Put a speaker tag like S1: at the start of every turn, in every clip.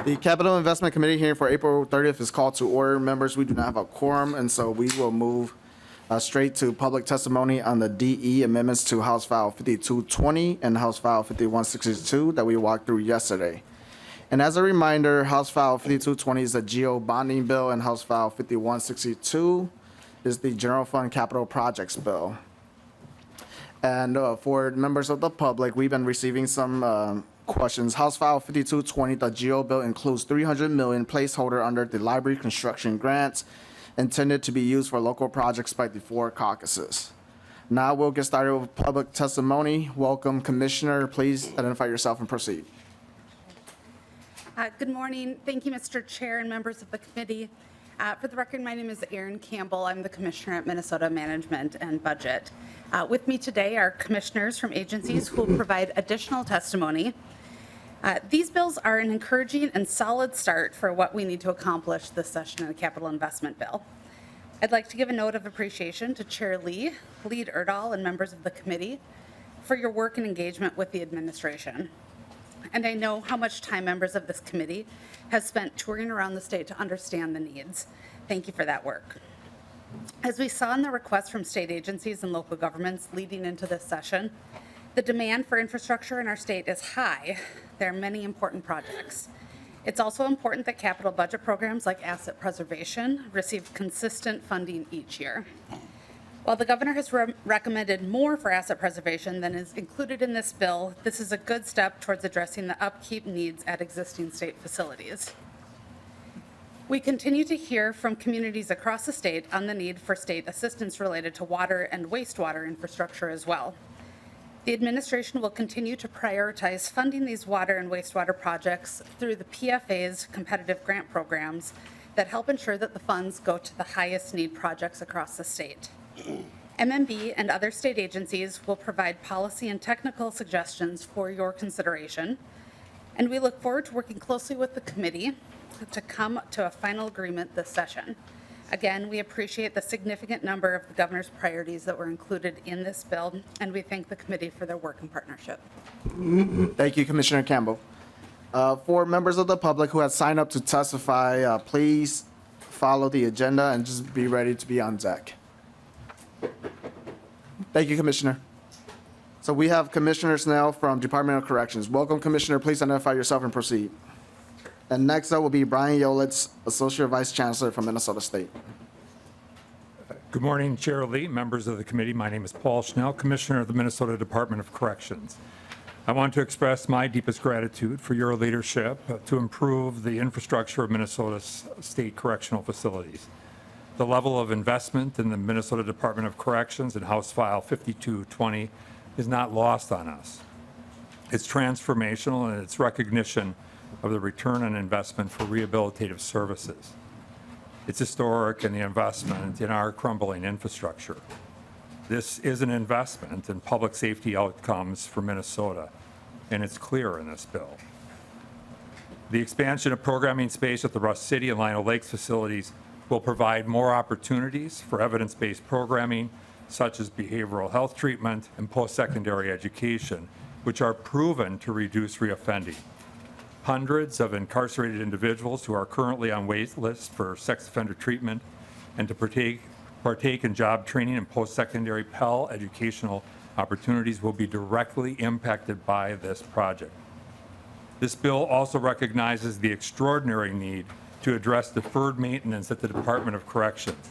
S1: The Capital Investment Committee hearing for April 30th is called to order. Members, we do not have a quorum, and so we will move straight to public testimony on the DE amendments to House File 5220 and House File 5162 that we walked through yesterday. And as a reminder, House File 5220 is the GO bonding bill, and House File 5162 is the General Fund Capital Projects bill. And for members of the public, we've been receiving some questions. House File 5220, the GO bill includes $300 million placeholder under the library construction grants intended to be used for local projects by the four caucuses. Now we'll get started with public testimony. Welcome, Commissioner. Please identify yourself and proceed.
S2: Good morning. Thank you, Mr. Chair and members of the committee. For the record, my name is Erin Campbell. I'm the Commissioner at Minnesota Management and Budget. With me today are commissioners from agencies who will provide additional testimony. These bills are an encouraging and solid start for what we need to accomplish this session in the capital investment bill. I'd like to give a note of appreciation to Chair Lee, Lead Erdahl, and members of the committee for your work and engagement with the administration. And I know how much time members of this committee have spent touring around the state to understand the needs. Thank you for that work. As we saw in the requests from state agencies and local governments leading into this session, the demand for infrastructure in our state is high. There are many important projects. It's also important that capital budget programs like asset preservation receive consistent funding each year. While the governor has recommended more for asset preservation than is included in this bill, this is a good step towards addressing the upkeep needs at existing state facilities. We continue to hear from communities across the state on the need for state assistance related to water and wastewater infrastructure as well. The administration will continue to prioritize funding these water and wastewater projects through the PFA's competitive grant programs that help ensure that the funds go to the highest need projects across the state. MMB and other state agencies will provide policy and technical suggestions for your consideration, and we look forward to working closely with the committee to come to a final agreement this session. Again, we appreciate the significant number of the governor's priorities that were included in this bill, and we thank the committee for their work and partnership.
S1: Thank you, Commissioner Campbell. For members of the public who have signed up to testify, please follow the agenda and just be ready to be on deck. Thank you, Commissioner. So we have commissioners now from Department of Corrections. Welcome, Commissioner. Please identify yourself and proceed. And next up will be Brian Yolitz, Associate Vice Chancellor from Minnesota State.
S3: Good morning, Chair Lee, members of the committee. My name is Paul Schnell, Commissioner of the Minnesota Department of Corrections. I want to express my deepest gratitude for your leadership to improve the infrastructure of Minnesota's state correctional facilities. The level of investment in the Minnesota Department of Corrections in House File 5220 is not lost on us. It's transformational in its recognition of the return on investment for rehabilitative services. It's historic in the investment in our crumbling infrastructure. This is an investment in public safety outcomes for Minnesota, and it's clear in this bill. The expansion of programming space at the Rush City and Lino Lakes facilities will provide more opportunities for evidence-based programming, such as behavioral health treatment and post-secondary education, which are proven to reduce reoffending. Hundreds of incarcerated individuals who are currently on wait lists for sex offender treatment and to partake in job training and post-secondary Pell educational opportunities will be directly impacted by this project. This bill also recognizes the extraordinary need to address deferred maintenance at the Department of Corrections.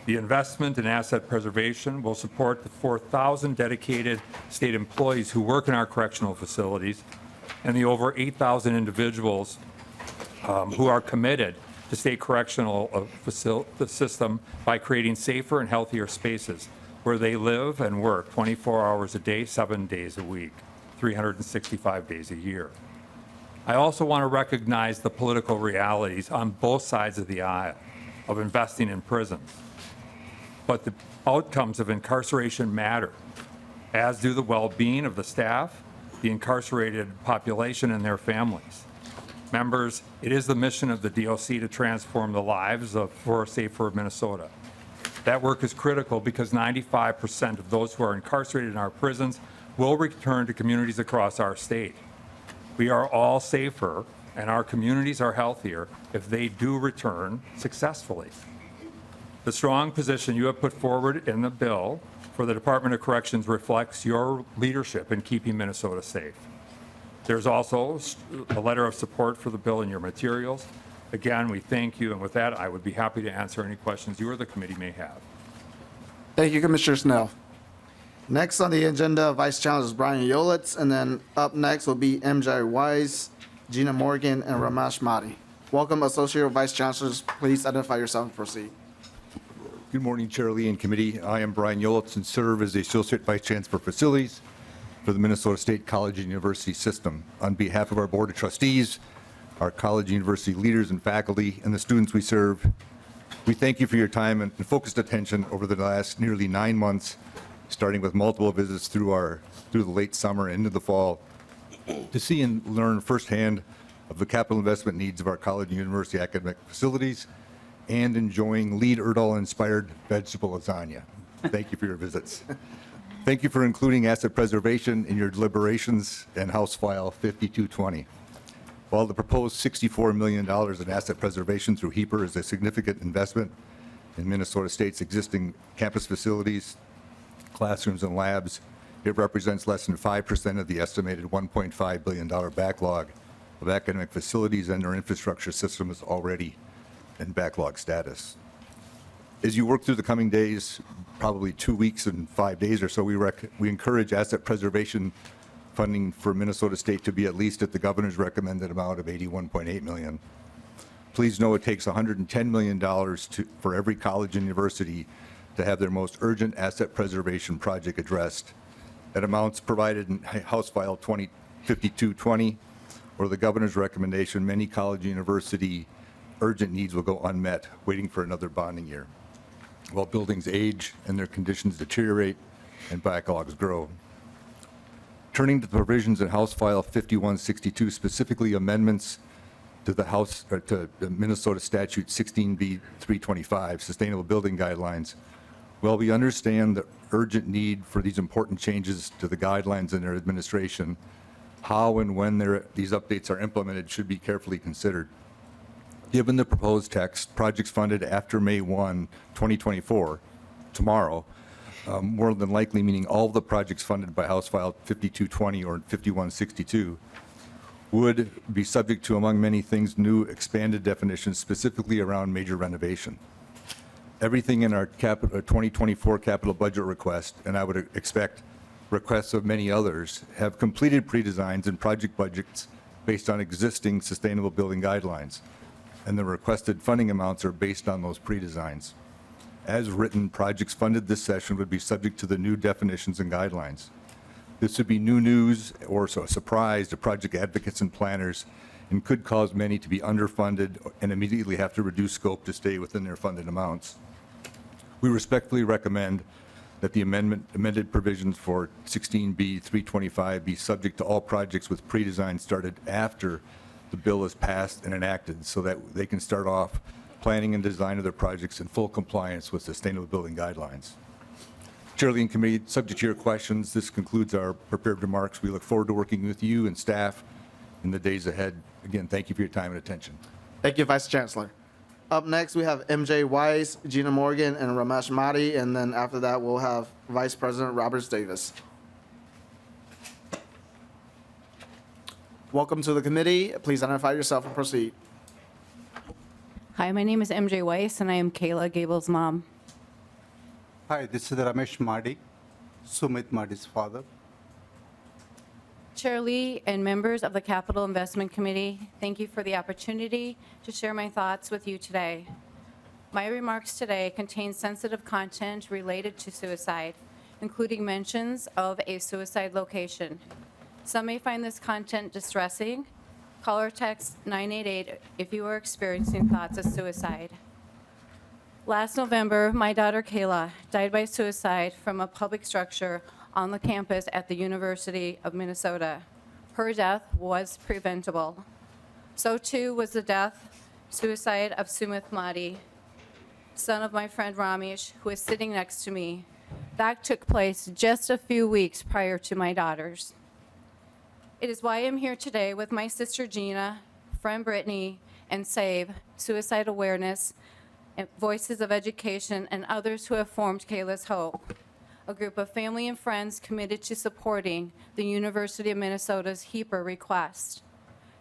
S3: The investment in asset preservation will support the 4,000 dedicated state employees who work in our correctional facilities and the over 8,000 individuals who are committed to state correctional system by creating safer and healthier spaces where they live and work 24 hours a day, 7 days a week, 365 days a year. I also want to recognize the political realities on both sides of the aisle of investing in prisons. But the outcomes of incarceration matter, as do the well-being of the staff, the incarcerated population, and their families. Members, it is the mission of the DOC to transform the lives for a safer Minnesota. That work is critical because 95% of those who are incarcerated in our prisons will return to communities across our state. We are all safer and our communities are healthier if they do return successfully. The strong position you have put forward in the bill for the Department of Corrections reflects your leadership in keeping Minnesota safe. There's also a letter of support for the bill in your materials. Again, we thank you, and with that, I would be happy to answer any questions you or the committee may have.
S1: Thank you, Commissioner Snell. Next on the agenda, Vice Chancellor is Brian Yolitz, and then up next will be MJ Wise, Gina Morgan, and Ramesh Mahdi. Welcome, Associate Vice Chancellors. Please identify yourself and proceed.
S4: Good morning, Chair Lee and Committee. I am Brian Yolitz and serve as the Associate Vice Chancellor for Facilities for the Minnesota State College and University System. On behalf of our Board of Trustees, our college and university leaders and faculty, and the students we serve, we thank you for your time and focused attention over the last nearly 9 months, starting with multiple visits through the late summer and into the fall, to see and learn firsthand of the capital investment needs of our college and university academic facilities, and enjoying Lead Erdahl-inspired vegetable lasagna. Thank you for your visits. Thank you for including asset preservation in your deliberations and House File 5220. While the proposed $64 million in asset preservation through HEAPR is a significant investment in Minnesota State's existing campus facilities, classrooms, and labs, it represents less than 5% of the estimated $1.5 billion backlog of academic facilities, and our infrastructure system is already in backlog status. As you work through the coming days, probably 2 weeks and 5 days or so, we encourage asset preservation funding for Minnesota State to be at least at the governor's recommended amount of $81.8 million. Please know it takes $110 million for every college and university to have their most urgent asset preservation project addressed. That amount's provided in House File 5220, or the governor's recommendation. Many college and university urgent needs will go unmet, waiting for another bonding year, while buildings age and their conditions deteriorate and backlogs grow. Turning to the provisions in House File 5162, specifically amendments to the Minnesota Statute 16B 325, Sustainable Building Guidelines. While we understand the urgent need for these important changes to the guidelines and their administration, how and when these updates are implemented should be carefully considered. Given the proposed text, projects funded after May 1, 2024, tomorrow, more than likely meaning all of the projects funded by House File 5220 or 5162, would be subject to, among many things, new expanded definitions specifically around major renovation. Everything in our 2024 capital budget request, and I would expect requests of many others, have completed pre-designs and project budgets based on existing sustainable building guidelines, and the requested funding amounts are based on those pre-designs. As written, projects funded this session would be subject to the new definitions and guidelines. This would be new news or a surprise to project advocates and planners, and could cause many to be underfunded and immediately have to reduce scope to stay within their funded amounts. We respectfully recommend that the amended provisions for 16B 325 be subject to all projects with pre-design started after the bill is passed and enacted, so that they can start off planning and design of their projects in full compliance with sustainable building guidelines. Chair Lee and Committee, subject to your questions, this concludes our prepared remarks. We look forward to working with you and staff in the days ahead. Again, thank you for your time and attention.
S1: Thank you, Vice Chancellor. Up next, we have MJ Wise, Gina Morgan, and Ramesh Mahdi, and then after that, we'll have Vice President Roberts Davis. Welcome to the committee. Please identify yourself and proceed.
S5: Hi, my name is MJ Weiss, and I am Kayla Gable's mom.
S6: Hi, this is Ramesh Mahdi, Sumit Mahdi's father.
S5: Chair Lee and members of the Capital Investment Committee, thank you for the opportunity to share my thoughts with you today. My remarks today contain sensitive content related to suicide, including mentions of a suicide location. Some may find this content distressing. Call or text 988 if you are experiencing thoughts of suicide. Last November, my daughter Kayla died by suicide from a public structure on the campus at the University of Minnesota. Her death was preventable. So too was the suicide of Sumit Mahdi, son of my friend Ramesh, who is sitting next to me. That took place just a few weeks prior to my daughter's. It is why I'm here today with my sister Gina, Friend Brittany, and SAVE, Suicide Awareness, and Voices of Education, and others who have formed Kayla's Hope, a group of family and friends committed to supporting the University of Minnesota's HEAPR request.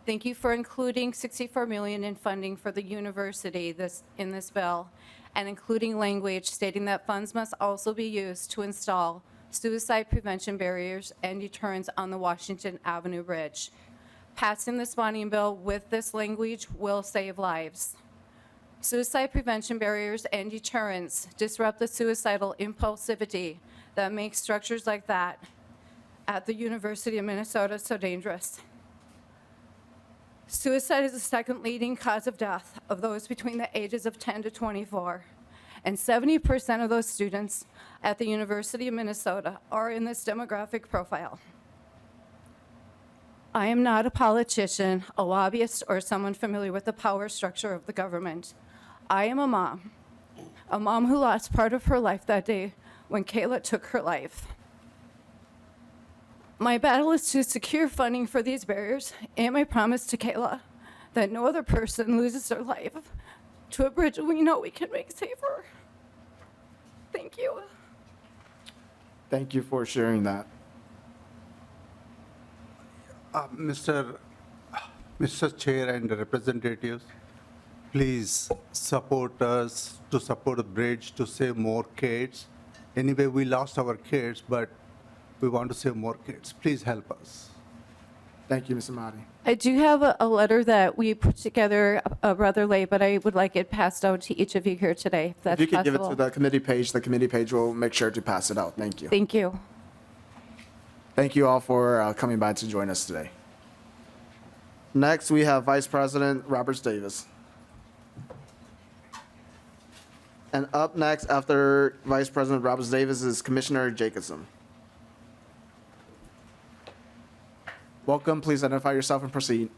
S5: Thank you for including $64 million in funding for the university in this bill, and including language stating that funds must also be used to install suicide prevention barriers and deterrents on the Washington Avenue Bridge. Passing this bonding bill with this language will save lives. Suicide prevention barriers and deterrents disrupt the suicidal impulsivity that makes structures like that at the University of Minnesota so dangerous. Suicide is the second leading cause of death of those between the ages of 10 to 24, and 70% of those students at the University of Minnesota are in this demographic profile. I am not a politician, a lobbyist, or someone familiar with the power structure of the government. I am a mom who lost part of her life that day when Kayla took her life. My battle is to secure funding for these barriers and my promise to Kayla that no other person loses their life to a bridge we know we can make safer. Thank you.
S1: Thank you for sharing that.
S6: Mr. Chair and representatives, please support us to support the bridge to save more kids. Anyway, we lost our kids, but we want to save more kids. Please help us.
S1: Thank you, Ms. Amati.
S5: I do have a letter that we put together rather late, but I would like it passed out to each of you here today, if that's
S1: If you could give it
S5: possible.
S1: to the committee page will make sure to pass it out. Thank you.
S5: Thank you.
S1: Thank you all for coming by to join us today. Next, we have Vice President Roberts Davis. And up next, after Vice President Roberts Davis, is Commissioner Jacobson. Welcome. Please identify yourself and proceed.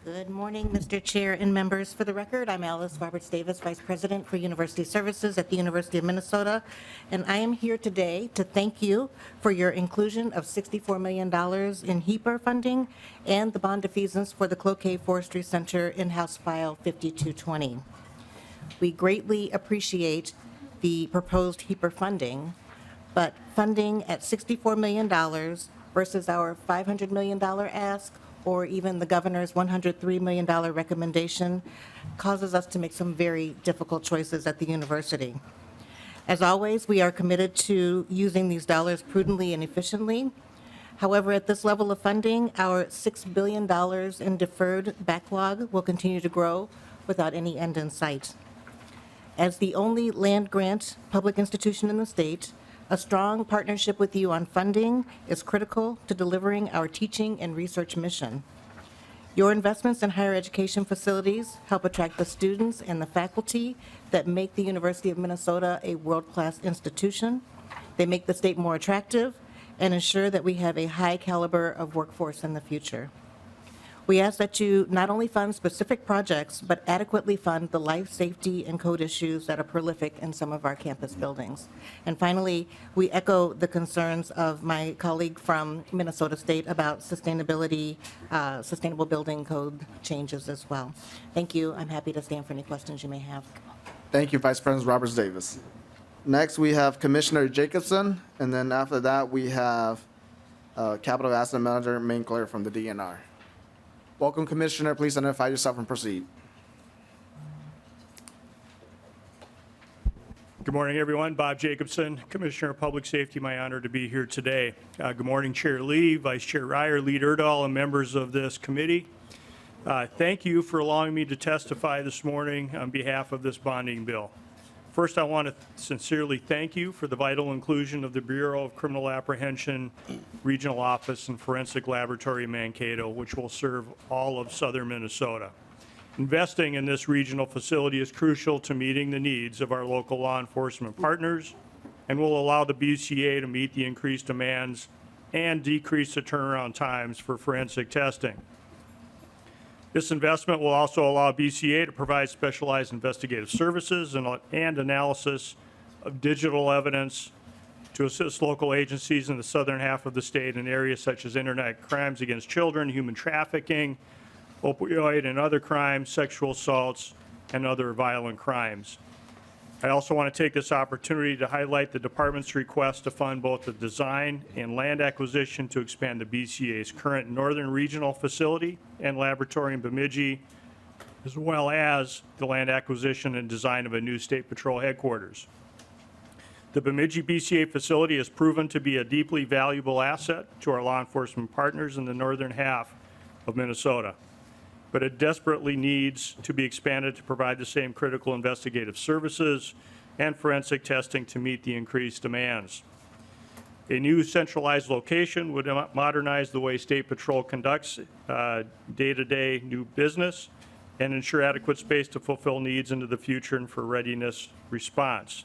S7: Good morning, Mr. Chair and members. For the record, I'm Alice Roberts Davis, Vice President for University Services at the University of Minnesota, and I am here today to thank you for your inclusion of $64 million in HEAPR funding and the bond defeasance for the Cloquet Forestry Center in House File 5220. We greatly appreciate the proposed HEAPR funding, but funding at $64 million versus our $500 million ask, or even the governor's $103 million recommendation, causes us to make some very difficult choices at the university. As always, we are committed to using these dollars prudently and efficiently. However, at this level of funding, our $6 billion in deferred backlog will continue to grow without any end in sight. As the only land-grant public institution in the state, a strong partnership with you on funding is critical to delivering our teaching and research mission. Your investments in higher education facilities help attract the students and the faculty that make the University of Minnesota a world-class institution. They make the state more attractive and ensure that we have a high caliber of workforce in the future. We ask that you not only fund specific projects, but adequately fund the life safety and code issues that are prolific in some of our campus buildings. And finally, we echo the concerns of my colleague from Minnesota State about sustainability, sustainable building code changes as well. Thank you. I'm happy to stand for any questions you may have.
S1: Thank you, Vice President Roberts Davis. Next, we have Commissioner Jacobson, and then after that, we have Capital Asset Manager Minkler from the DNR. Welcome, Commissioner. Please identify yourself and proceed.
S8: Good morning, everyone. Bob Jacobson, Commissioner of Public Safety. My honor to be here today. Good morning, Chair Lee, Vice Chair Ryer, Lead Erdahl, and members of this committee. Thank you for allowing me to testify this morning on behalf of this bonding bill. First, I want to sincerely thank you for the vital inclusion of the Bureau of Criminal Apprehension Regional Office and Forensic Laboratory in Mankato, which will serve all of southern Minnesota. Investing in this regional facility is crucial to meeting the needs of our local law enforcement partners and will allow the BCA to meet the increased demands and decrease the turnaround times for forensic testing. This investment will also allow BCA to provide specialized investigative services and analysis of digital evidence to assist local agencies in the southern half of the state in areas such as internet crimes against children, human trafficking, opioid and other crimes, sexual assaults, and other violent crimes. I also want to take this opportunity to highlight the department's request to fund both the design and land acquisition to expand the BCA's current Northern Regional Facility and Laboratory in Bemidji, as well as the land acquisition and design of a new State Patrol headquarters. The Bemidji BCA facility has proven to be a deeply valuable asset to our law enforcement partners in the northern half of Minnesota, but it desperately needs to be expanded to provide the same critical investigative services and forensic testing to meet the increased demands. A new centralized location would modernize the way State Patrol conducts day-to-day new business and ensure adequate space to fulfill needs into the future and for readiness response.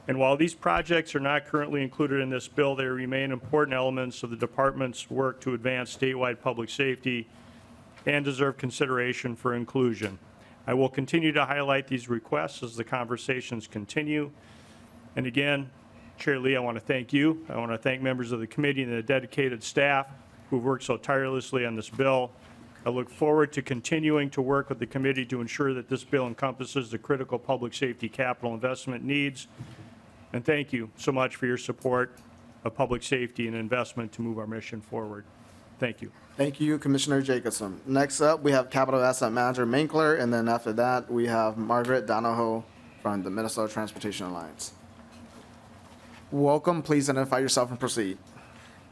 S8: And while these projects are not currently included in this bill, they remain important elements of the department's work to advance statewide public safety and deserve consideration for inclusion. I will continue to highlight these requests as the conversations continue. And again, Chair Lee, I want to thank you. I want to thank members of the committee and the dedicated staff who've worked so tirelessly on this bill. I look forward to continuing to work with the committee to ensure that this bill encompasses the critical public safety capital investment needs. And thank you so much for your support of public safety and investment to move our mission forward. Thank you.
S1: Thank you, Commissioner Jacobson. Next up, we have Capital Asset Manager Minkler, and then after that, we have Margaret Donahoe from the Minnesota Transportation Alliance. Welcome. Please identify yourself and proceed.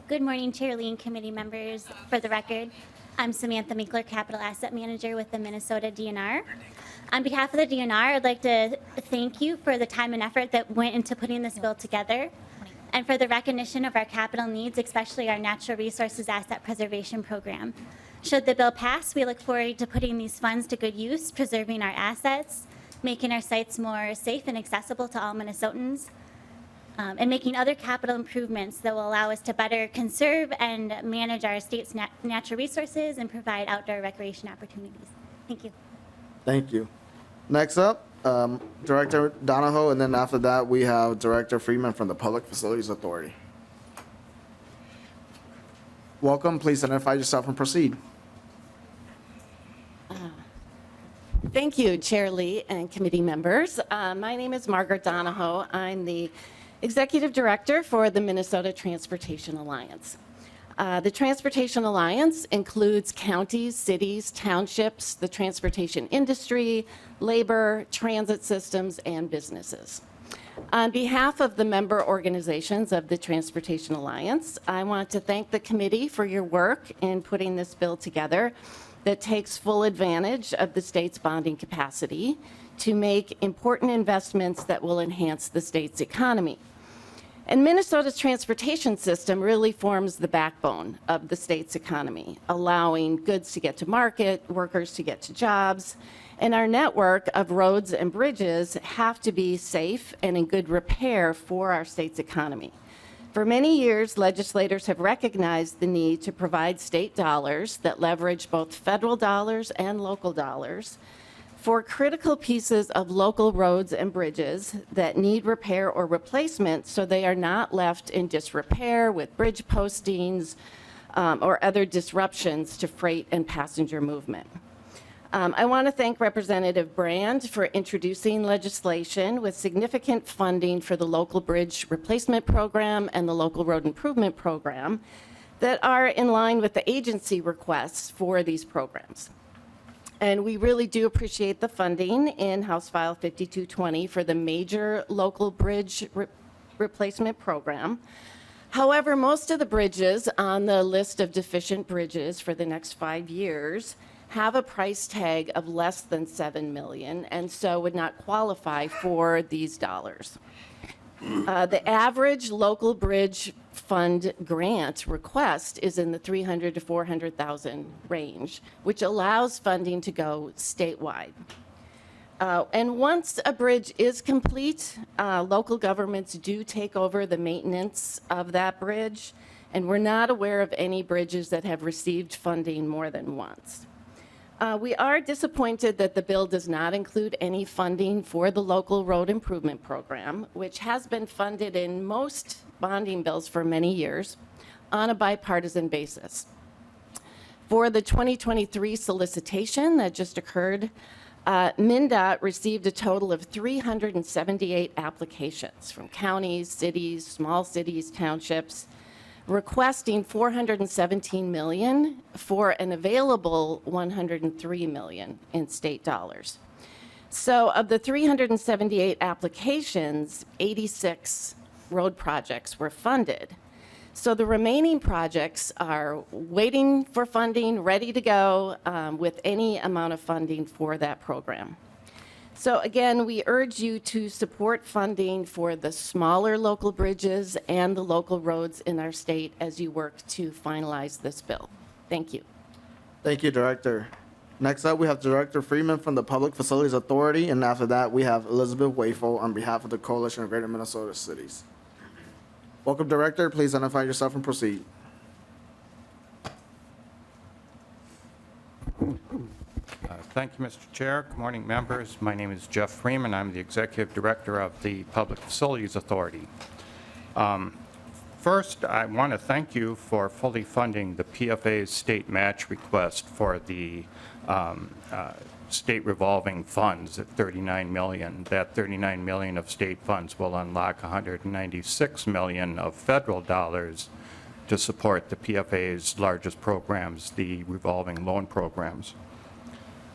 S9: Good morning, Chair Lee and committee members. For the record, I'm Samantha Minkler, Capital Asset Manager with the Minnesota DNR. On behalf of the DNR, I'd like to thank you for the time and effort that went into putting this bill together and for the recognition of our capital needs, especially our Natural Resources Asset Preservation Program. Should the bill pass, we look forward to putting these funds to good use, preserving our assets, making our sites more safe and accessible to all Minnesotans, and making other capital improvements that will allow us to better conserve and manage our state's natural resources and provide outdoor recreation opportunities. Thank you.
S1: Thank you. Next up, Director Donahoe, and then after that, we have Director Freeman from the Public Facilities Authority. Welcome. Please identify yourself and proceed.
S10: Thank you, Chair Lee and committee members. My name is Margaret Donahoe. I'm the Executive Director for the Minnesota Transportation Alliance. The Transportation Alliance includes counties, cities, townships, the transportation industry, labor, transit systems, and businesses. On behalf of the member organizations of the Transportation Alliance, I want to thank the committee for your work in putting this bill together that takes full advantage of the state's bonding capacity to make important investments that will enhance the state's economy. And Minnesota's transportation system really forms the backbone of the state's economy, allowing goods to get to market, workers to get to jobs, and our network of roads and bridges have to be safe and in good repair for our state's economy. For many years, legislators have recognized the need to provide state dollars that leverage both federal dollars and local dollars for critical pieces of local roads and bridges that need repair or replacement so they are not left in disrepair with bridge postings or other disruptions to freight and passenger movement. I want to thank Representative Brand for introducing legislation with significant funding for the local bridge replacement program and the local road improvement program that are in line with the agency requests for these programs. And we really do appreciate the funding in House File 5220 for the major local bridge replacement program. However, most of the bridges on the list of deficient bridges for the next 5 years have a price tag of less than $7 million and so would not qualify for these dollars. The average local bridge fund grant request is in the $300,000 to $400,000 range, which allows funding to go statewide. And once a bridge is complete, local governments do take over the maintenance of that bridge, and we're not aware of any bridges that have received funding more than once. We are disappointed that the bill does not include any funding for the local road improvement program, which has been funded in most bonding bills for many years on a bipartisan basis. For the 2023 solicitation that just occurred, MnDOT received a total of 378 applications from counties, cities, small cities, townships, requesting $417 million for an available $103 million in state dollars. So of the 378 applications, 86 road projects were funded. So the remaining projects are waiting for funding, ready to go with any amount of funding for that program. So again, we urge you to support funding for the smaller local bridges and the local roads in our state as you work to finalize this bill. Thank you.
S1: Thank you, Director. Next up, we have Director Freeman from the Public Facilities Authority, and after that, we have Elizabeth Wafel on behalf of the Coalition of Greater Minnesota Cities. Welcome, Director. Please identify yourself and proceed.
S11: Thank you, Mr. Chair. Good morning, members. My name is Jeff Freeman. I'm the Executive Director of the Public Facilities Authority. First, I want to thank you for fully funding the PFA's state match request for the state revolving funds at $39 million. That $39 million of state funds will unlock $196 million of federal dollars to support the PFA's largest programs, the revolving loan programs.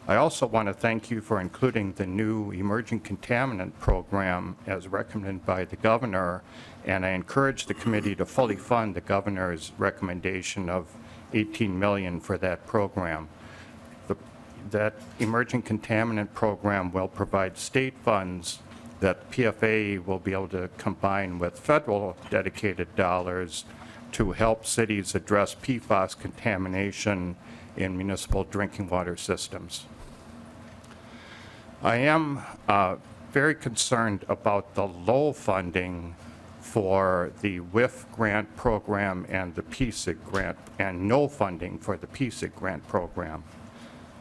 S11: I also want to thank you for including the new emerging contaminant program as recommended by the governor, and I encourage the committee to fully fund the governor's recommendation of $18 million for that program. That emerging contaminant program will provide state funds that PFA will be able to combine with federal dedicated dollars to help cities address PFAS contamination in municipal drinking water systems. I am very concerned about the low funding for the WIF grant program and the PSIG grant, and no funding for the PSIG grant program.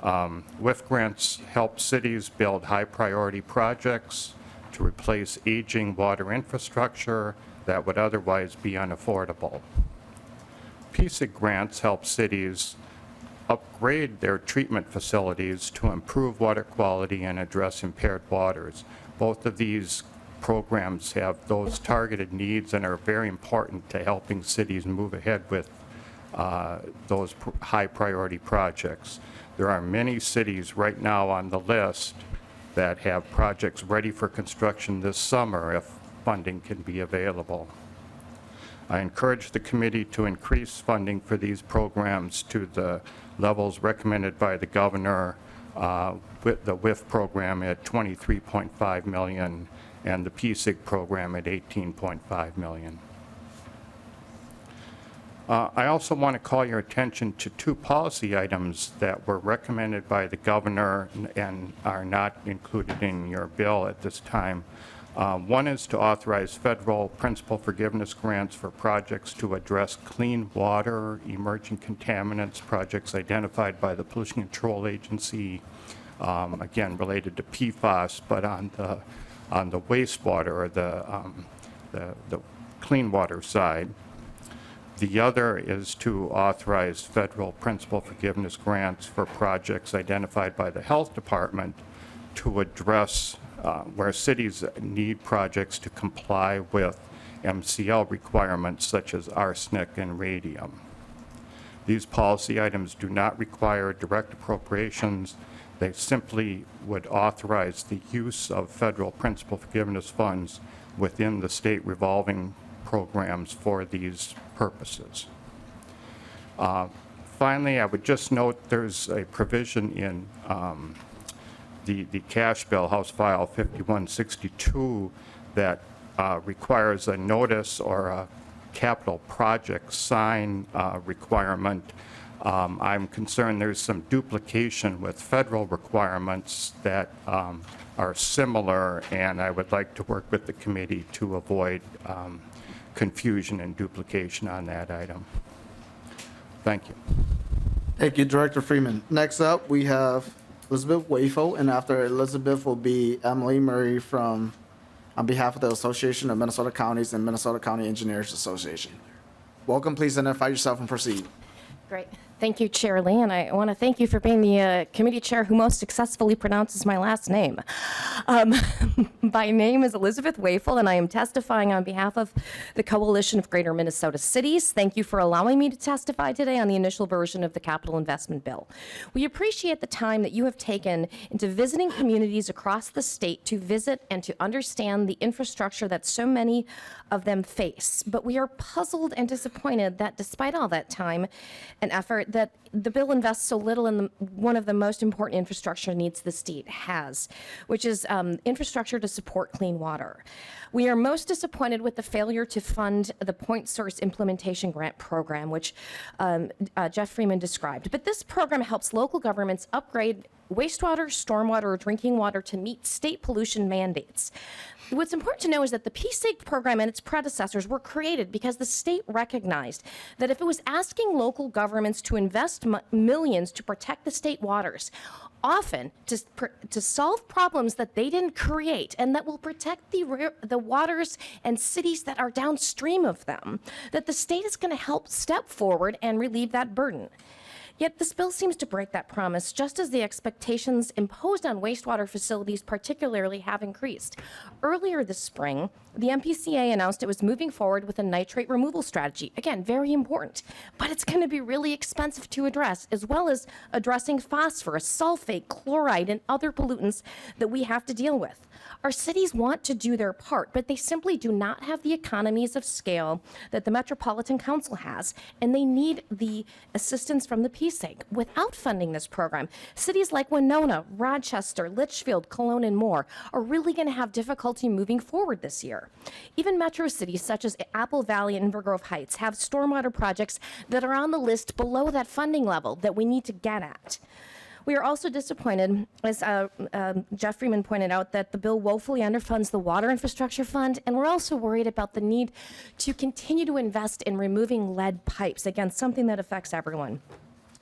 S11: WIF grants help cities build high-priority projects to replace aging water infrastructure that would otherwise be unaffordable. PSIG grants help cities upgrade their treatment facilities to improve water quality and address impaired waters. Both of these programs have those targeted needs and are very important to helping cities move ahead with those high-priority projects. There are many cities right now on the list that have projects ready for construction this summer if funding can be available. I encourage the committee to increase funding for these programs to the levels recommended by the governor, with the WIF program at $23.5 million and the PSIG program at $18.5 million. I also want to call your attention to two policy items that were recommended by the governor and are not included in your bill at this time. One is to authorize federal principal forgiveness grants for projects to address clean water, emerging contaminants, projects identified by the Pollution Control Agency, again related to PFAS, but on the wastewater or the clean water side. The other is to authorize federal principal forgiveness grants for projects identified by the Health Department to address where cities need projects to comply with MCL requirements such as arsenic and radium. These policy items do not require direct appropriations. They simply would authorize the use of federal principal forgiveness funds within the state revolving programs for these purposes. Finally, I would just note there's a provision in the cash bill, House File 5162, that requires a notice or a capital project sign requirement. I'm concerned there's some duplication with federal requirements that are similar, and I would like to work with the committee to avoid confusion and duplication on that item. Thank you.
S1: Thank you, Director Freeman. Next up, we have Elizabeth Wafel, and after Elizabeth will be Emily Murray on behalf of the Association of Minnesota Counties and Minnesota County Engineers Association. Welcome. Please identify yourself and proceed.
S5: Great.
S12: Thank you, Chair Lee, and I want to thank you for being the committee chair who most successfully pronounces my last name. My name is Elizabeth Wafel, and I am testifying on behalf of the Coalition of Greater Minnesota Cities. Thank you for allowing me to testify today on the initial version of the capital investment bill. We appreciate the time that you have taken into visiting communities across the state to visit and to understand the infrastructure that so many of them face. But we are puzzled and disappointed that despite all that time and effort, that the bill invests so little in one of the most important infrastructure needs the state has, which is infrastructure to support clean water. We are most disappointed with the failure to fund the Point Source Implementation Grant Program, which Jeff Freeman described. But this program helps local governments upgrade wastewater, stormwater, or drinking water to meet state pollution mandates. What's important to know is that the PSIG program and its predecessors were created because the state recognized that if it was asking local governments to invest millions to protect the state waters, often to solve problems that they didn't create and that will protect the waters and cities that are downstream of them, that the state is going to help step forward and relieve that burden. Yet this bill seems to break that promise, just as the expectations imposed on wastewater facilities particularly have increased. Earlier this spring, the MPCA announced it was moving forward with a nitrate removal strategy. Again, very important, but it's going to be really expensive to address, as well as addressing phosphorus, sulfate, chloride, and other pollutants that we have to deal with. Our cities want to do their part, but they simply do not have the economies of scale that the Metropolitan Council has, and they need the assistance from the PSIG. Without funding this program, cities like Winona, Rochester, Litchfield, Cologne, and more are really going to have difficulty moving forward this year. Even metro cities such as Apple Valley and Inver Grove Heights have stormwater projects that are on the list below that funding level that we need to get at. We are also disappointed, as Jeff Freeman pointed out, that the bill woefully underfunds the Water Infrastructure Fund, and we're also worried about the need to continue to invest in removing lead pipes, again, something that affects everyone.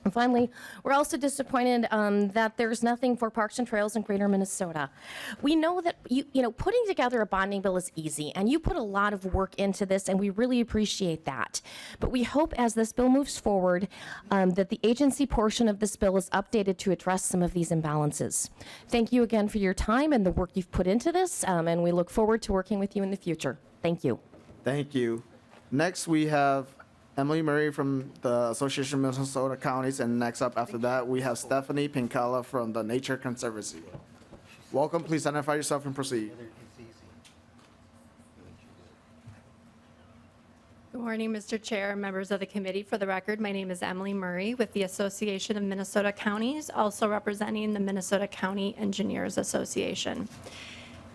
S12: And finally, we're also disappointed that there's nothing for parks and trails in Greater Minnesota. We know that putting together a bonding bill is easy, and you put a lot of work into this, and we really appreciate that. But we hope as this bill moves forward that the agency portion of this bill is updated to address some of these imbalances. Thank you again for your time and the work you've put into this, and we look forward to working with you in the future. Thank you.
S1: Thank you. Next, we have Emily Murray from the Association of Minnesota Counties, and next up after that, we have Stephanie Pincala from the Nature Conservancy. Welcome, please identify yourself and proceed.
S13: Good morning, Mr. Chair, members of the committee. For the record, my name is Emily Murray with the Association of Minnesota Counties, also representing the Minnesota County Engineers Association.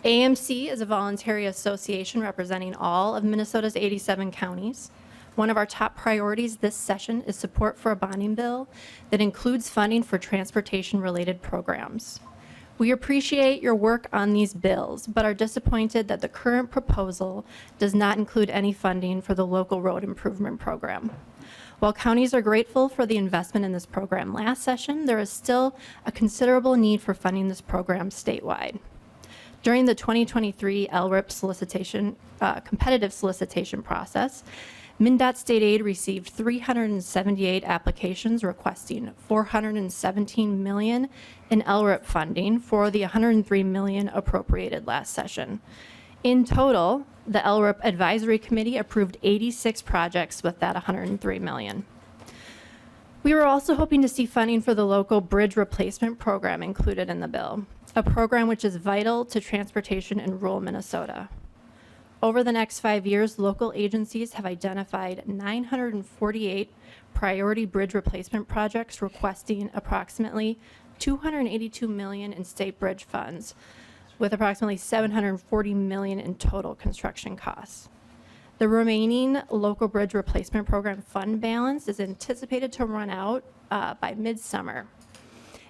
S13: AMC is a voluntary association representing all of Minnesota's 87 counties. One of our top priorities this session is support for a bonding bill that includes funding for transportation-related programs. We appreciate your work on these bills, but are disappointed that the current proposal does not include any funding for the local road improvement program. While counties are grateful for the investment in this program last session, there is still a considerable need for funding this program statewide. During the 2023 LRIP competitive solicitation process, MnDOT State Aid received 378 applications requesting $417 million in LRIP funding for the $103 million appropriated last session. In total, the LRIP Advisory Committee approved 86 projects with that $103 million. We were also hoping to see funding for the local bridge replacement program included in the bill, a program which is vital to transportation in rural Minnesota. Over the next 5 years, local agencies have identified 948 priority bridge replacement projects requesting approximately $282 million in state bridge funds, with approximately $740 million in total construction costs. The remaining local bridge replacement program fund balance is anticipated to run out by midsummer,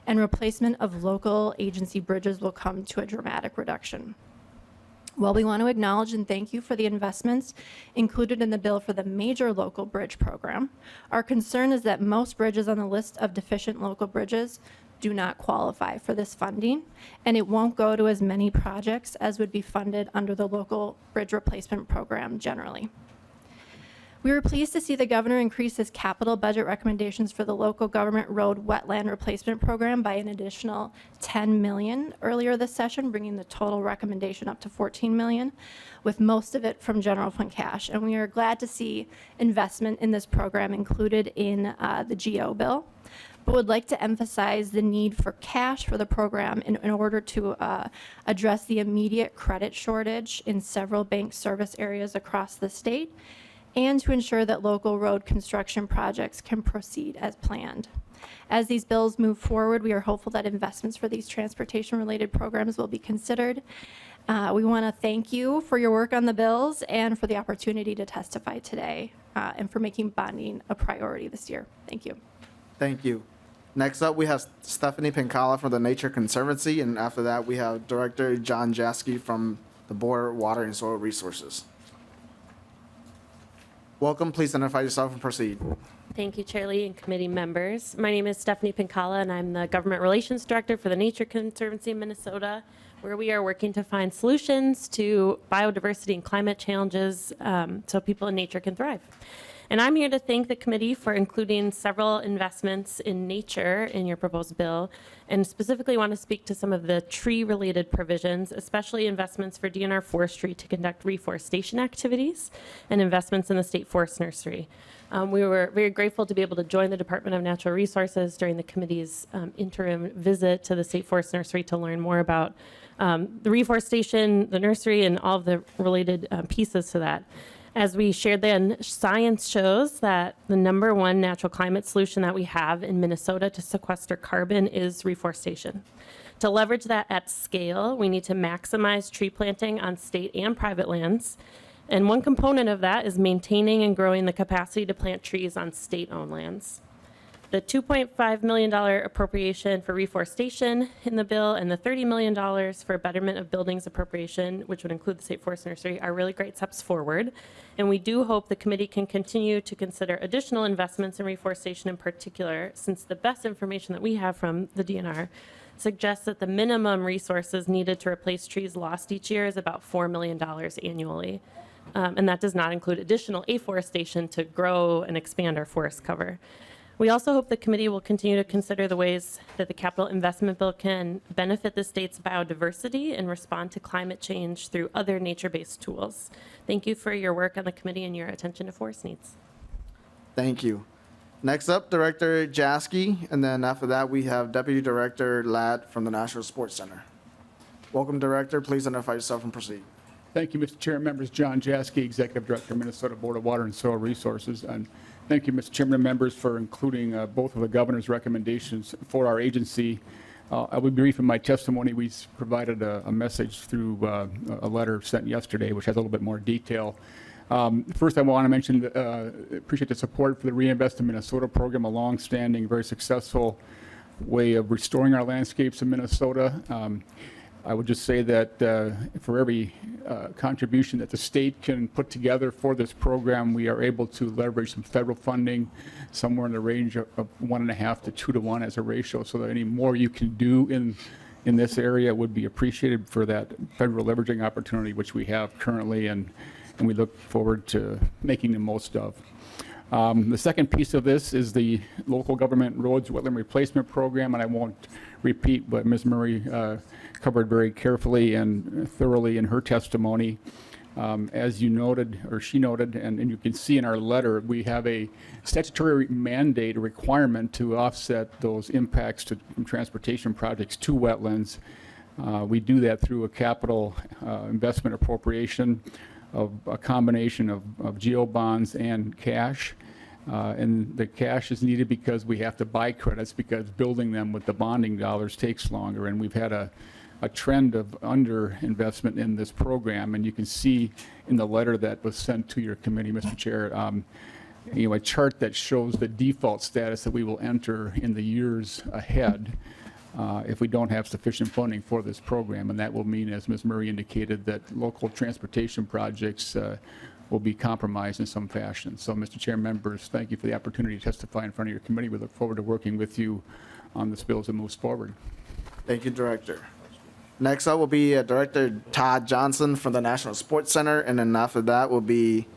S13: and replacement of local agency bridges will come to a dramatic reduction. While we want to acknowledge and thank you for the investments included in the bill for the major local bridge program, our concern is that most bridges on the list of deficient local bridges do not qualify for this funding, and it won't go to as many projects as would be funded under the local bridge replacement program generally. We were pleased to see the governor increase his capital budget recommendations for the local government road wetland replacement program by an additional $10 million earlier this session, bringing the total recommendation up to $14 million, with most of it from general fund cash. And we are glad to see investment in this program included in the GO bill, but would like to emphasize the need for cash for the program in order to address the immediate credit shortage in several bank service areas across the state, and to ensure that local road construction projects can proceed as planned. As these bills move forward, we are hopeful that investments for these transportation-related programs will be considered. We want to thank you for your work on the bills and for the opportunity to testify today, and for making bonding a priority this year. Thank you.
S1: Thank you. Next up, we have Stephanie Pincala from the Nature Conservancy, and after that, we have Director John Jaski from the Board of Water and Soil Resources. Welcome. Please identify yourself and proceed.
S14: Thank you, Chair Lee and committee members. My name is Stephanie Pincala, and I'm the Government Relations Director for the Nature Conservancy in Minnesota, where we are working to find solutions to biodiversity and climate challenges so people in nature can thrive. And I'm here to thank the committee for including several investments in nature in your proposed bill, and specifically want to speak to some of the tree-related provisions, especially investments for DNR forestry to conduct reforestation activities and investments in the State Forest Nursery. We were very grateful to be able to join the Department of Natural Resources during the committee's interim visit to the State Forest Nursery to learn more about the reforestation, the nursery, and all of the related pieces to that. As we shared then, science shows that the #1 natural climate solution that we have in Minnesota to sequester carbon is reforestation. To leverage that at scale, we need to maximize tree planting on state and private lands. And one component of that is maintaining and growing the capacity to plant trees on state-owned lands. The $2.5 million appropriation for reforestation in the bill and the $30 million for betterment of buildings appropriation, which would include the State Forest Nursery, are really great steps forward. And we do hope the committee can continue to consider additional investments in reforestation in particular, since the best information that we have from the DNR suggests that the minimum resources needed to replace trees lost each year is about $4 million annually. And that does not include additional afforestation to grow and expand our forest cover. We also hope the committee will continue to consider the ways that the capital investment bill can benefit the state's biodiversity and respond to climate change through other nature-based tools. Thank you for your work on the committee and your attention to forest needs.
S1: Thank you. Next up, Director Jaski, and then after that, we have Deputy Director Ladd from the National Sports Center. Welcome, Director. Please identify yourself and proceed.
S15: Thank you, Mr. Chair. Members, John Jaski, Executive Director, Minnesota Board of Water and Soil Resources. And thank you, Mr. Chairman and members, for including both of the governor's recommendations for our agency. I will be brief in my testimony. We provided a message through a letter sent yesterday, which has a little bit more detail. First, I want to mention, appreciate the support for the Reinvest in Minnesota program, a long-standing, very successful way of restoring our landscapes in Minnesota. I would just say that for every contribution that the state can put together for this program, we are able to leverage some federal funding somewhere in the range of 1.5 to 2 to 1 as a ratio, so that any more you can do in this area would be appreciated for that federal leveraging opportunity, which we have currently, and we look forward to making the most of. The second piece of this is the local government roads wetland replacement program, and I won't repeat what Ms. Murray covered very carefully and thoroughly in her testimony. As you noted, or she noted, and you can see in our letter, we have a statutory mandate, a requirement to offset those impacts to transportation projects to wetlands. We do that through a capital investment appropriation of a combination of GO bonds and cash. And the cash is needed because we have to buy credits, because building them with the bonding dollars takes longer. And we've had a trend of underinvestment in this program. And you can see in the letter that was sent to your committee, Mr. Chair, a chart that shows the default status that we will enter in the years ahead if we don't have sufficient funding for this program. And that will mean, as Ms. Murray indicated, that local transportation projects will be compromised in some fashion. So, Mr. Chair, members, thank you for the opportunity to testify in front of your committee. We look forward to working with you on this bill as it moves forward.
S1: Thank you, Director. Next up will be Director Todd Johnson from the National Sports Center, and then after that will be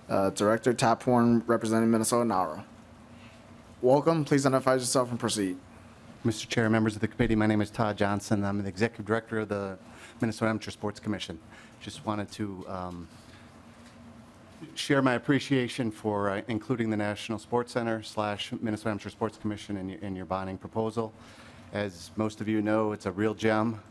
S1: Director Taphorn, representing Minnesota NARA. Welcome. Please identify yourself and proceed.
S6: Mr. Chair, members of the committee, my name is Todd Johnson. I'm the Executive Director of the Minnesota Amateur Sports Commission. Just wanted to share my appreciation for including the National Sports Center / Minnesota Amateur Sports Commission in your bonding proposal. As most of you know, it's a real gem.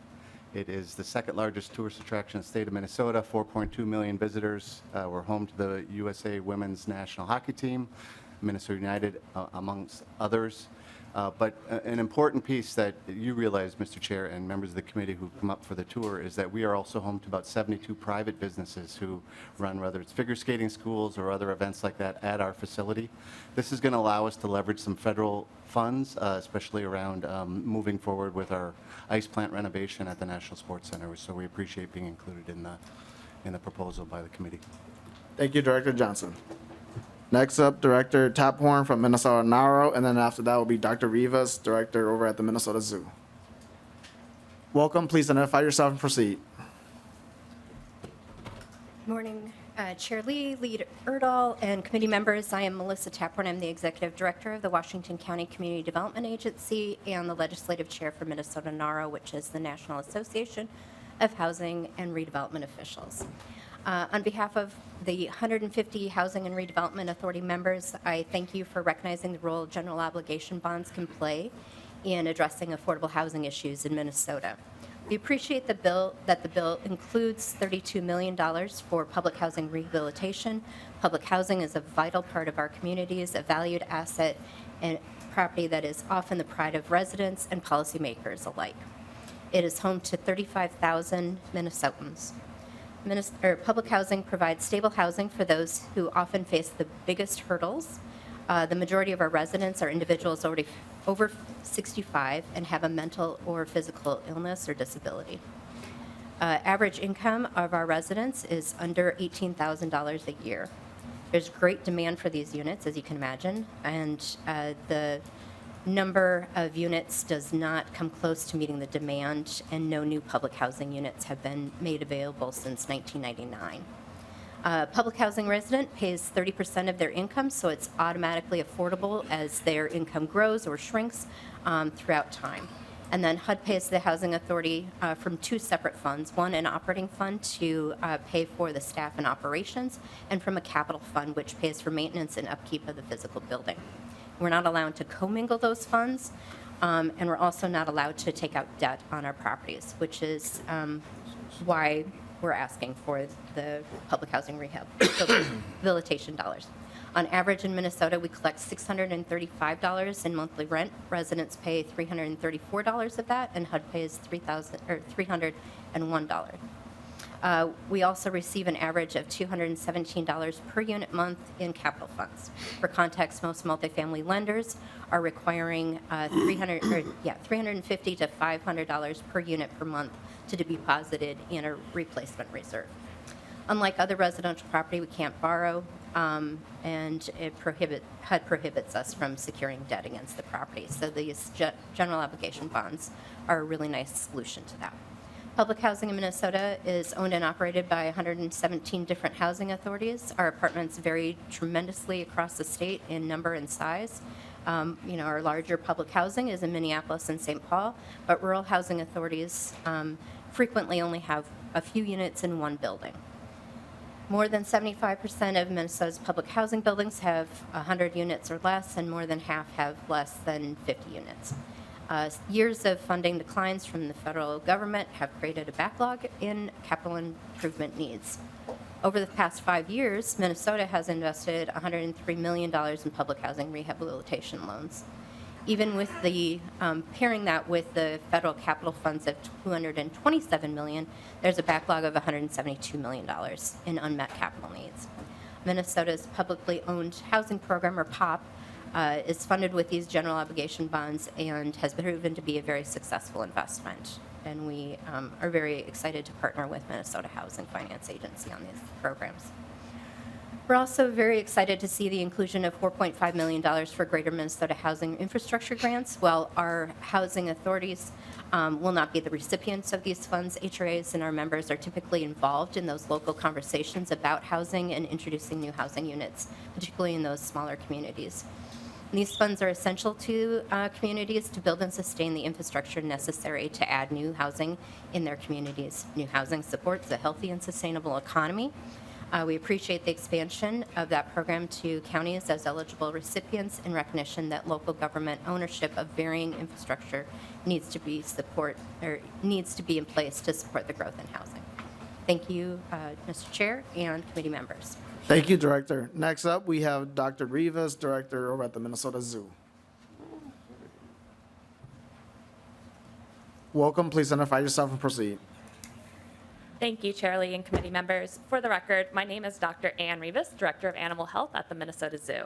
S6: It is the second largest tourist attraction in the state of Minnesota, 4.2 million visitors. We're home to the USA Women's National Hockey Team, Minnesota United, amongst others. But an important piece that you realize, Mr. Chair, and members of the committee who come up for the tour, is that we are also home to about 72 private businesses who run, whether it's figure skating schools or other events like that, at our facility. This is going to allow us to leverage some federal funds, especially around moving forward with our ice plant renovation at the National Sports Center. So we appreciate being included in the proposal by the committee.
S1: Thank you, Director Johnson. Next up, Director Taphorn from Minnesota NARA, and then after that will be Dr. Rivas, Director over at the Minnesota Zoo. Welcome. Please identify yourself and proceed.
S16: Morning, Chair Lee, Lead Erdahl, and committee members. I am Melissa Taphorn. I'm the Executive Director of the Washington County Community Development Agency and the Legislative Chair for Minnesota NARA, which is the National Association of Housing and Redevelopment Officials. On behalf of the 150 Housing and Redevelopment Authority members, I thank you for recognizing the role general obligation bonds can play in addressing affordable housing issues in Minnesota. We appreciate that the bill includes $32 million for public housing rehabilitation. Public housing is a vital part of our communities, a valued asset and property that is often the pride of residents and policymakers alike. It is home to 35,000 Minnesotans. Public housing provides stable housing for those who often face the biggest hurdles. The majority of our residents are individuals already over 65 and have a mental or physical illness or disability. Average income of our residents is under $18,000 a year. There's great demand for these units, as you can imagine, and the number of units does not come close to meeting the demand, and no new public housing units have been made available since 1999. Public housing resident pays 30% of their income, so it's automatically affordable as their income grows or shrinks throughout time. And then HUD pays the Housing Authority from two separate funds, one an operating fund to pay for the staff and operations, and from a capital fund which pays for maintenance and upkeep of the physical building. We're not allowed to commingle those funds, and we're also not allowed to take out debt on our properties, which is why we're asking for the public housing rehabilitation dollars. On average in Minnesota, we collect $635 in monthly rent. Residents pay $334 of that, and HUD pays $301. We also receive an average of $217 per unit month in capital funds. For context, most multifamily lenders are requiring $350 to $500 per unit per month to be deposited in a replacement reserve. Unlike other residential property, we can't borrow, and HUD prohibits us from securing debt against the property. So these general obligation bonds are a really nice solution to that. Public housing in Minnesota is owned and operated by 117 different housing authorities. Our apartments vary tremendously across the state in number and size. Our larger public housing is in Minneapolis and St. Paul, but rural housing authorities frequently only have a few units in one building. More than 75% of Minnesota's public housing buildings have 100 units or less, and more than half have less than 50 units. Years of funding declines from the federal government have created a backlog in capital improvement needs. Over the past 5 years, Minnesota has invested $103 million in public housing rehabilitation loans. Even with the pairing that with the federal capital funds of $227 million, there's a backlog of $172 million in unmet capital needs. Minnesota's publicly owned housing program, or POP, is funded with these general obligation bonds and has proven to be a very successful investment. And we are very excited to partner with Minnesota Housing Finance Agency on these programs. We're also very excited to see the inclusion of $4.5 million for Greater Minnesota Housing Infrastructure Grants. While our housing authorities will not be the recipients of these funds, HRAs and our members are typically involved in those local conversations about housing and introducing new housing units, particularly in those smaller communities. And these funds are essential to communities to build and sustain the infrastructure necessary to add new housing in their communities. New housing supports a healthy and sustainable economy. We appreciate the expansion of that program to counties as eligible recipients in recognition that local government ownership of varying infrastructure needs to be in place to support the growth in housing. Thank you, Mr. Chair and committee members.
S1: Thank you, Director. Next up, we have Dr. Rivas, Director over at the Minnesota Zoo. Welcome. Please identify yourself and proceed.
S17: Thank you, Chair Lee and committee members. For the record, my name is Dr. Ann Rivas, Director of Animal Health at the Minnesota Zoo.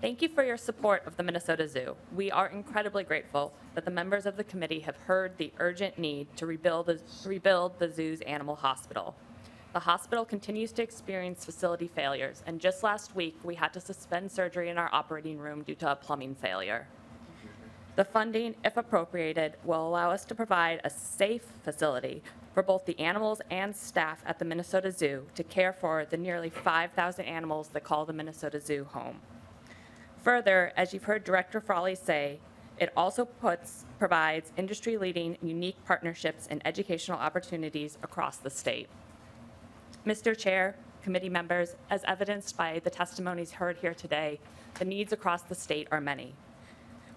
S17: Thank you for your support of the Minnesota Zoo. We are incredibly grateful that the members of the committee have heard the urgent need to rebuild the zoo's animal hospital. The hospital continues to experience facility failures, and just last week, we had to suspend surgery in our operating room due to a plumbing failure. The funding, if appropriated, will allow us to provide a safe facility for both the animals and staff at the Minnesota Zoo to care for the nearly 5,000 animals that call the Minnesota Zoo home. Further, as you've heard Director Frawley say, it also provides industry-leading unique partnerships and educational opportunities across the state. Mr. Chair, committee members, as evidenced by the testimonies heard here today, the needs across the state are many.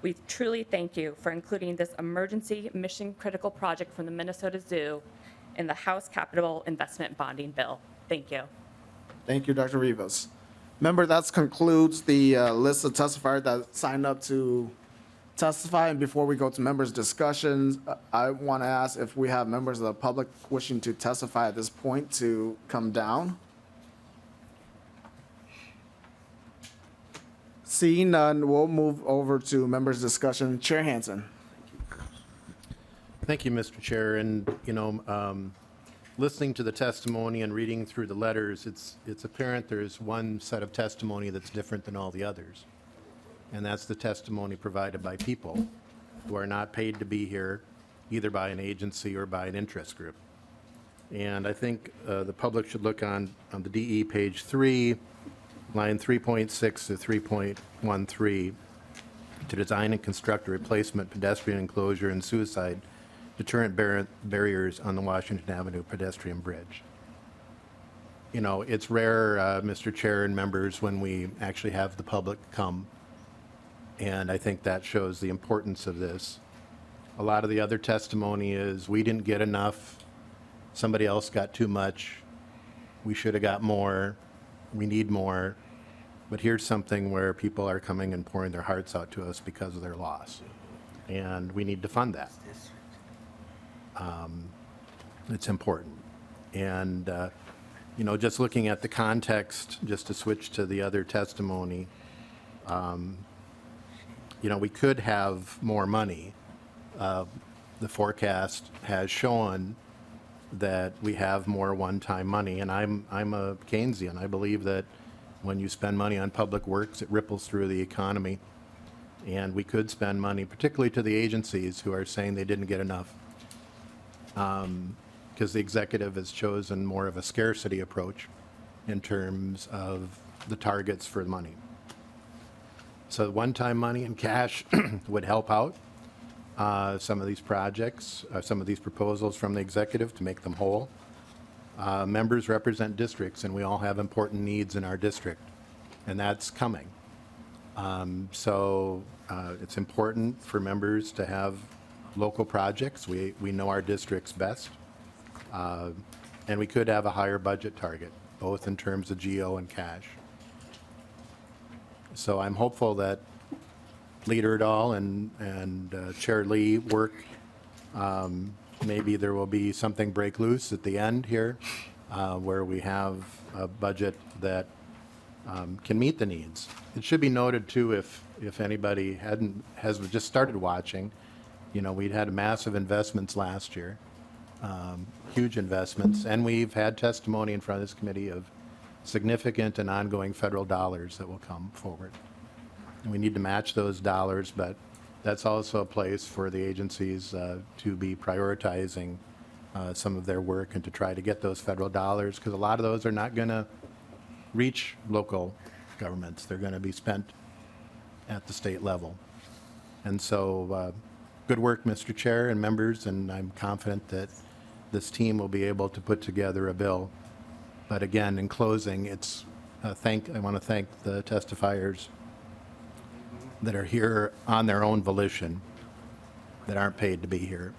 S17: We truly thank you for including this emergency mission-critical project from the Minnesota Zoo in the House Capital Investment Bonding Bill. Thank you.
S1: Thank you, Dr. Rivas. Member, that concludes the list of testifiers that signed up to testify. And before we go to members' discussions, I want to ask if we have members of the public wishing to testify at this point to come down. Seeing none, we'll move over to members' discussion. Chair Hansen.
S18: Thank you, Mr. Chair. And, listening to the testimony and reading through the letters, it's apparent there's one set of testimony that's different than all the others. And that's the testimony provided by people who are not paid to be here, either by an agency or by an interest group. And I think the public should look on the DE page 3, line 3.6 to 3.13, to design and construct a replacement pedestrian enclosure and suicide deterrent barriers on the Washington Avenue pedestrian bridge. It's rare, Mr. Chair and members, when we actually have the public come. And I think that shows the importance of this. A lot of the other testimony is, we didn't get enough, somebody else got too much, we should have got more, we need more. But here's something where people are coming and pouring their hearts out to us because of their loss. And we need to fund that. It's important. And, just looking at the context, just to switch to the other testimony, we could have more money. The forecast has shown that we have more one-time money, and I'm a Keynesian. I believe that when you spend money on public works, it ripples through the economy, and we could spend money, particularly to the agencies who are saying they didn't get enough, because the executive has chosen more of a scarcity approach in terms of the targets for money. So one-time money and cash would help out some of these projects, some of these proposals from the executive to make them whole. Members represent districts, and we all have important needs in our district, and that's coming. So it's important for members to have local projects. We know our districts best, and we could have a higher budget target, both in terms of GO and cash. So I'm hopeful that Leader Dahl and Chair Lee work. Maybe there will be something break loose at the end here, where we have a budget that can meet the needs. It should be noted too, if anybody has just started watching, we'd had massive investments last year, huge investments, and we've had testimony in front of this committee of significant and ongoing federal dollars that will come forward. And we need to match those dollars, but that's also a place for the agencies to be prioritizing some of their work and to try to get those federal dollars, because a lot of those are not going to reach local governments. They're going to be spent at the state level. And so, good work, Mr. Chair and members, and I'm confident that this team will be able to put together a bill. But again, in closing, I want to thank the testifiers that are here on their own volition, that aren't paid to be here.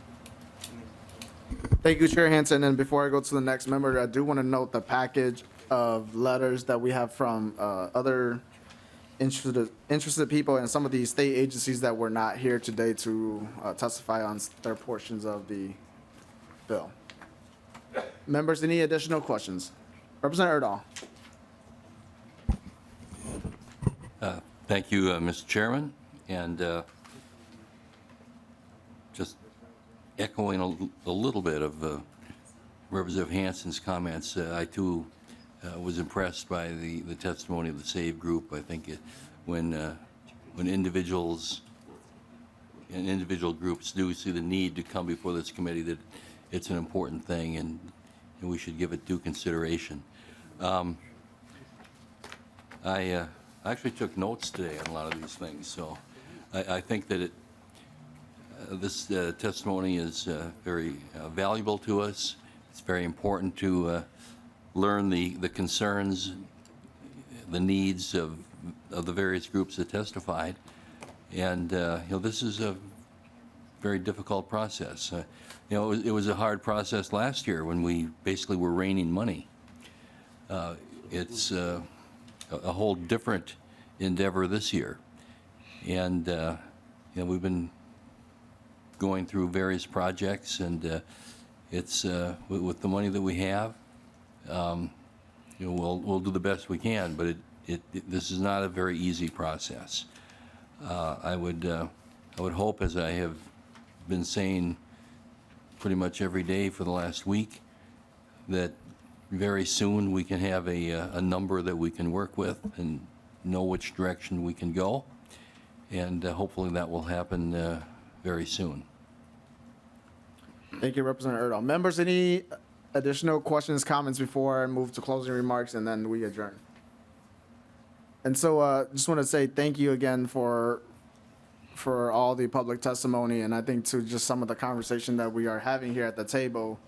S1: Thank you, Chair Hansen. And before I go to the next member, I do want to note the package of letters that we have from other interested people and some of these state agencies that were not here today to testify on their portions of the bill. Members, any additional questions? Representative Erdahl.
S19: Thank you, Mr. Chairman. And just echoing a little bit of Representative Hansen's comments, I too was impressed by the testimony of the SAVE group. I think when individuals and individual groups do see the need to come before this committee, that it's an important thing and we should give it due consideration. I actually took notes today on a lot of these things, so I think that this testimony is very valuable to us. It's very important to learn the concerns, the needs of the various groups that testified. And, this is a very difficult process. It was a hard process last year when we basically were raining money. It's a whole different endeavor this year. And, we've been going through various projects, and it's with the money that we have, we'll do the best we can, but this is not a very easy process. I would hope, as I have been saying pretty much every day for the last week, that very soon we can have a number that we can work with and know which direction we can go, and hopefully that will happen very soon.
S1: Thank you, Representative Erdahl. Members, any additional questions, comments before I move to closing remarks and then we adjourn? And so just want to say thank you again for all the public testimony, and I think to just some of the conversation that we are having here at the table.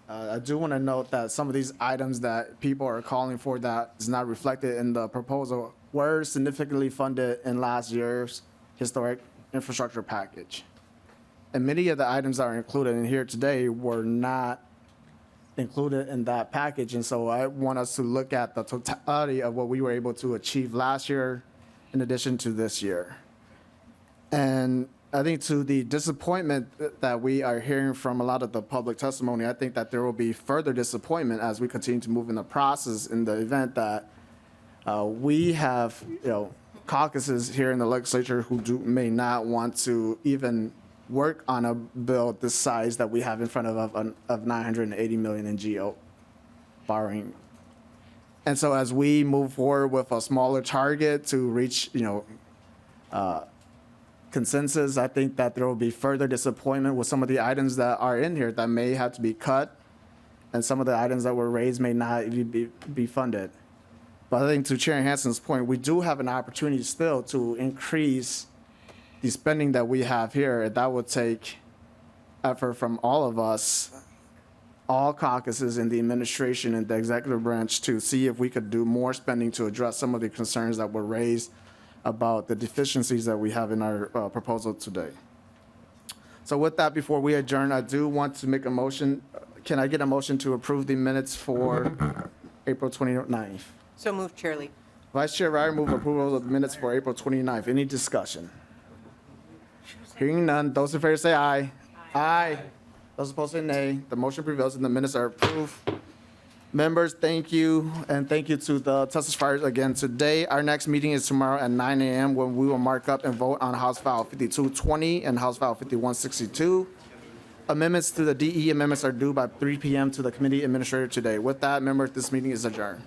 S1: I do want to note that some of these items that people are calling for that is not reflected in the proposal were significantly funded in last year's historic infrastructure package. And many of the items that are included in here today were not included in that package. And so I want us to look at the totality of what we were able to achieve last year in addition to this year. And I think to the disappointment that we are hearing from a lot of the public testimony, I think that there will be further disappointment as we continue to move in the process in the event that we have, caucuses here in the legislature who may not want to even work on a bill this size that we have in front of $980 million in GO borrowing. And so as we move forward with a smaller target to reach, consensus, I think that there will be further disappointment with some of the items that are in here that may have to be cut, and some of the items that were raised may not even be funded. But I think to Chair Hansen's point, we do have an opportunity still to increase the spending that we have here. That would take effort from all of us, all caucuses in the administration and the executive branch, to see if we could do more spending to address some of the concerns that were raised about the deficiencies that we have in our proposal today. So with that, before we adjourn, I do want to make a motion. Can I get a motion to approve the minutes for April 29th?
S7: So moved, Chair Lee.
S1: Vice Chair Ryer, move approval of the minutes for April 29th. Any discussion? Hearing none, those in favor say aye. Aye. Those opposed say nay. The motion prevails and the minutes are approved. Members, thank you, and thank you to the testifiers again today. Our next meeting is tomorrow at 9 a.m. when we will mark up and vote on House File 5220 and House File 5162. Amendments to the DE amendments are due by 3 p.m. to the committee administrator today. With that, members, this meeting is adjourned.